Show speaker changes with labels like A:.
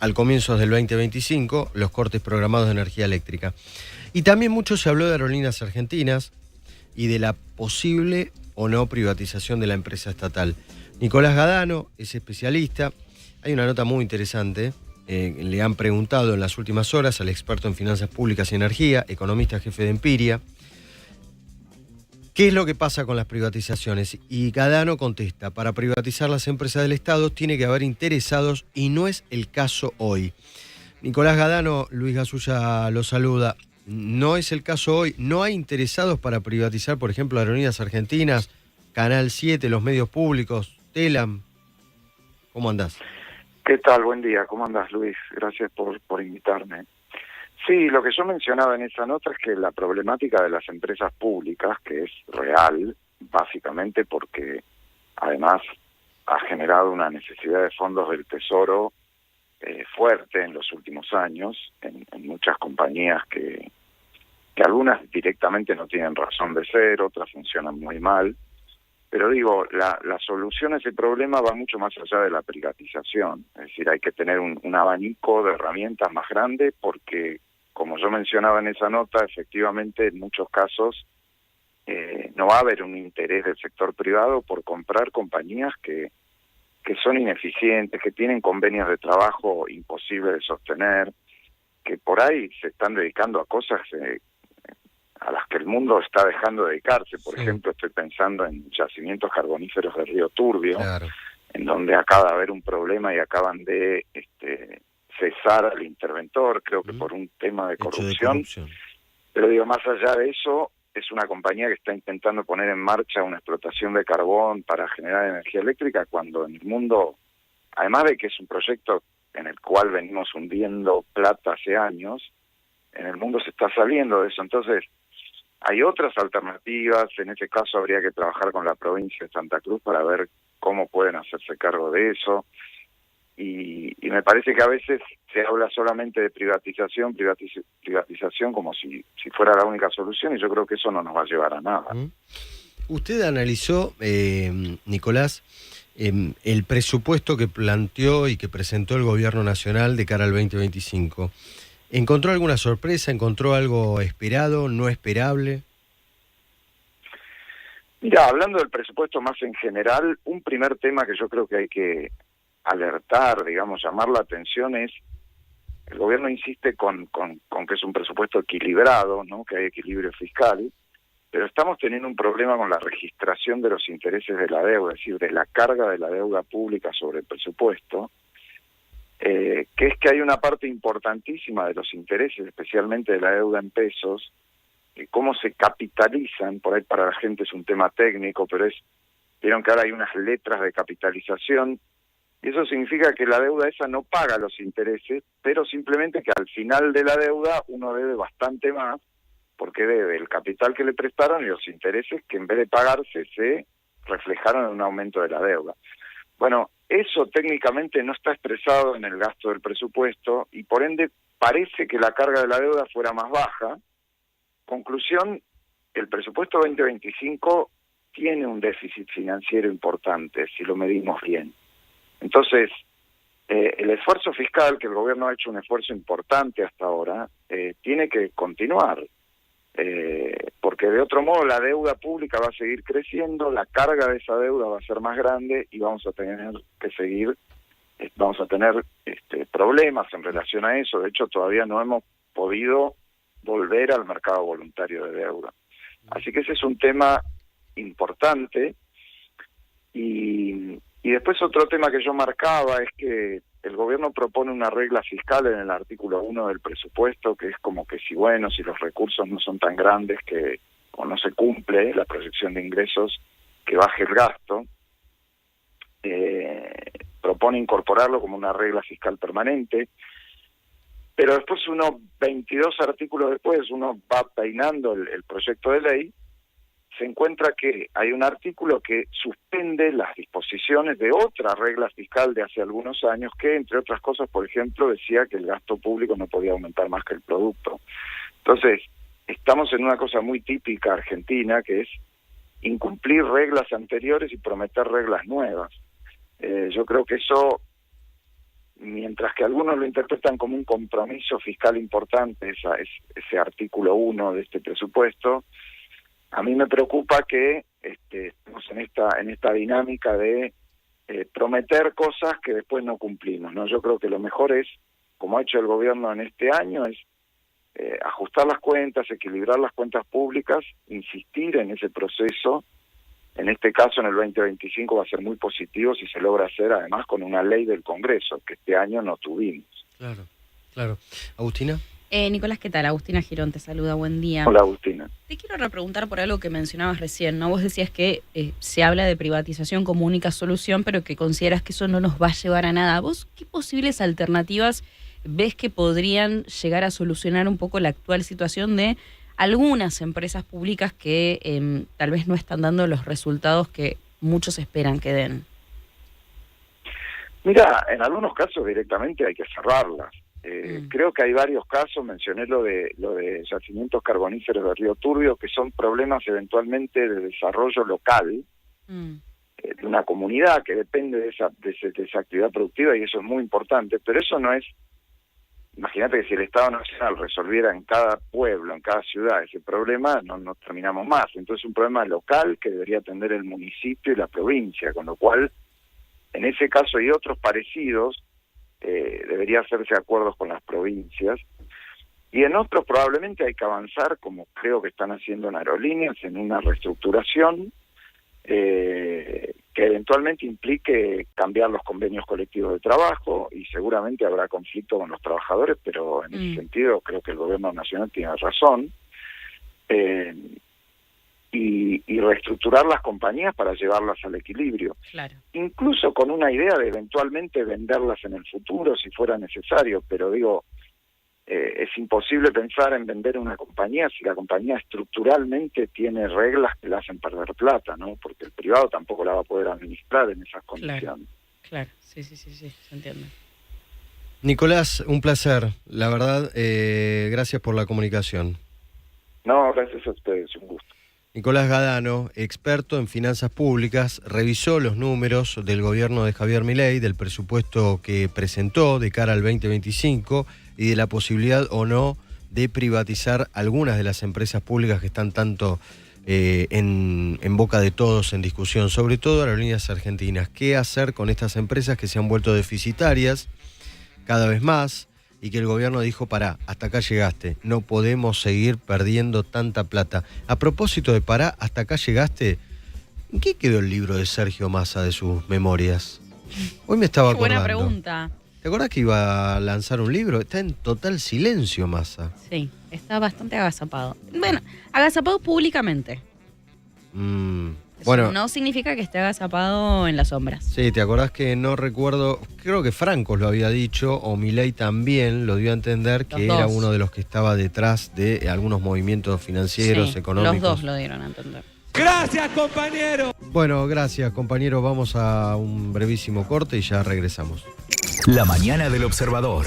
A: al comienzo del 2025 los cortes programados de energía eléctrica. Y también mucho se habló de Aerolíneas Argentinas y de la posible o no privatización de la empresa estatal. Nicolás Gadano es especialista. Hay una nota muy interesante. Le han preguntado en las últimas horas al experto en finanzas públicas y energía, economista jefe de Empiria, ¿qué es lo que pasa con las privatizaciones? Y Gadano contesta, para privatizar las empresas del Estado tiene que haber interesados y no es el caso hoy. Nicolás Gadano, Luis Gasulla lo saluda. No es el caso hoy. No hay interesados para privatizar, por ejemplo, Aerolíneas Argentinas, Canal 7, los medios públicos, Telam. ¿Cómo andás?
B: ¿Qué tal? Buen día. ¿Cómo andás, Luis? Gracias por invitarme. Sí, lo que yo mencionaba en esa nota es que la problemática de las empresas públicas, que es real, básicamente porque además ha generado una necesidad de fondos del Tesoro fuerte en los últimos años, en muchas compañías que algunas directamente no tienen razón de ser, otras funcionan muy mal. Pero digo, la solución a ese problema va mucho más allá de la privatización. Es decir, hay que tener un abanico de herramientas más grande porque, como yo mencionaba en esa nota, efectivamente en muchos casos no va a haber un interés del sector privado por comprar compañías que son ineficientes, que tienen convenios de trabajo imposibles de sostener, que por ahí se están dedicando a cosas a las que el mundo está dejando de dedicarse. Por ejemplo, estoy pensando en yacimientos carboníferos del río Turbio, claro, en donde acaba de haber un problema y acaban de cesar al interventor, creo que por un tema de corrupción. Pero digo, más allá de eso, es una compañía que está intentando poner en marcha una explotación de carbón para generar energía eléctrica, cuando en el mundo, además de que es un proyecto en el cual venimos hundiendo plata hace años, en el mundo se está saliendo de eso. Entonces, hay otras alternativas. En ese caso habría que trabajar con la provincia de Santa Cruz para ver cómo pueden hacerse cargo de eso. Y me parece que a veces se habla solamente de privatización como si fuera la única solución, y yo creo que eso no nos va a llevar a nada.
A: Usted analizó, Nicolás, el presupuesto que planteó y que presentó el Gobierno Nacional de cara al 2025. ¿Encontró alguna sorpresa? ¿Encontró algo esperado, no esperable?
B: Mira, hablando del presupuesto más en general, un primer tema que yo creo que hay que alertar, digamos, llamar la atención es, el gobierno insiste con que es un presupuesto equilibrado, ¿no? Que hay equilibrio fiscal, pero estamos teniendo un problema con la registración de los intereses de la deuda, es decir, de la carga de la deuda pública sobre el presupuesto, que es que hay una parte importantísima de los intereses, especialmente de la deuda en pesos, que cómo se capitalizan. Por ahí para la gente es un tema técnico, pero vieron que ahora hay unas letras de capitalización, y eso significa que la deuda esa no paga los intereses, pero simplemente que al final de la deuda uno debe bastante más, porque debe el capital que le prestaron y los intereses que en vez de pagarse se reflejaron en un aumento de la deuda. Bueno, eso técnicamente no está expresado en el gasto del presupuesto y por ende parece que la carga de la deuda fuera más baja. Conclusión, el presupuesto 2025 tiene un déficit financiero importante, si lo medimos bien. Entonces, el esfuerzo fiscal, que el gobierno ha hecho un esfuerzo importante hasta ahora, tiene que continuar. Porque de otro modo la deuda pública va a seguir creciendo, la carga de esa deuda va a ser más grande y vamos a tener problemas en relación a eso. De hecho, todavía no hemos podido volver al mercado voluntario de deuda. Así que ese es un tema importante. Y después otro tema que yo marcaba es que el gobierno propone una regla fiscal en el artículo 1 del presupuesto, que es como que si los recursos no son tan grandes o no se cumple la proyección de ingresos, que baje el gasto. Propone incorporarlo como una regla fiscal permanente, pero después 22 artículos después, uno va peinando el proyecto de ley, se encuentra que hay un artículo que suspende las disposiciones de otra regla fiscal de hace algunos años que, entre otras cosas, por ejemplo, decía que el gasto público no podía aumentar más que el producto. Entonces, estamos en una cosa muy típica argentina, que es incumplir reglas anteriores y prometer reglas nuevas. Yo creo que eso mientras que algunos lo interpretan como un compromiso fiscal importante, ese artículo 1 de este presupuesto, a mí me preocupa que estemos en esta dinámica de prometer cosas que después no cumplimos, ¿no? Yo creo que lo mejor es, como ha hecho el gobierno en este año, es ajustar las cuentas, equilibrar las cuentas públicas, insistir en ese proceso. En este caso, en el 2025 va a ser muy positivo si se logra hacer, además, con una ley del Congreso, que este año no tuvimos.
A: Claro, claro. ¿Agustina?
C: Nicolás, ¿qué tal? Agustina Girón te saluda, buen día.
B: Hola, Agustina.
C: Te quiero repreguntar por algo que mencionabas recién, ¿no? Vos decías que se habla de privatización como única solución, pero que consideras que eso no nos va a llevar a nada. ¿Vos qué posibles alternativas ves que podrían llegar a solucionar un poco la actual situación de algunas empresas públicas que tal vez no están dando los resultados que muchos esperan que den?
B: Mira, en algunos casos directamente hay que cerrarlas. Creo que hay varios casos, mencioné lo de yacimientos carboníferos de Río Turbio, que son problemas eventualmente de desarrollo local, de una comunidad que depende de esa actividad productiva, y eso es muy importante, pero eso no es, imagínate que si el Estado Nacional resolviera en cada pueblo, en cada ciudad ese problema, no terminamos más. Entonces es un problema local que debería atender el municipio y la provincia, con lo cual, en ese caso y otros parecidos, debería hacerse acuerdos con las provincias, y en otros probablemente hay que avanzar, como creo que están haciendo en aerolíneas, en una reestructuración que eventualmente implique cambiar los convenios colectivos de trabajo, y seguramente habrá conflicto con los trabajadores, pero en ese sentido creo que el gobierno nacional tiene razón, y reestructurar las compañías para llevarlas al equilibrio.
C: Claro.
B: Incluso con una idea de eventualmente venderlas en el futuro si fuera necesario, pero digo, es imposible pensar en vender una compañía si la compañía estructuralmente tiene reglas que la hacen perder plata, ¿no? Porque el privado tampoco la va a poder administrar en esas condiciones.
C: Claro, sí, se entiende.
A: Nicolás, un placer, la verdad, gracias por la comunicación.
B: No, gracias a ustedes, un gusto.
A: Nicolás Gadano, experto en finanzas públicas, revisó los números del gobierno de Javier Milei, del presupuesto que presentó de cara al 2025 y de la posibilidad o no de privatizar algunas de las empresas públicas que están tanto en boca de todos en discusión, sobre todo Aerolíneas Argentinas. ¿Qué hacer con estas empresas que se han vuelto deficitarias cada vez más? Y que el gobierno dijo, pará, hasta acá llegaste, no podemos seguir perdiendo tanta plata. A propósito de pará, hasta acá llegaste, ¿en qué quedó el libro de Sergio Massa de sus memorias? Hoy me estaba acordando.
C: Buena pregunta.
A: ¿Te acordás que iba a lanzar un libro? Está en total silencio Massa.
C: Sí, está bastante agazapado. Bueno, agazapado públicamente.
A: Bueno,
C: no significa que esté agazapado en las sombras.
A: Sí, ¿te acordás que no recuerdo? Creo que Franco lo había dicho, o Milei también lo dio a entender que era uno de los que estaba detrás de algunos movimientos financieros, económicos.
C: Los dos lo dieron a entender.
D: Gracias, compañero.
A: Bueno, gracias, compañero. Vamos a un brevísimo corte y ya regresamos.
E: La mañana del Observador.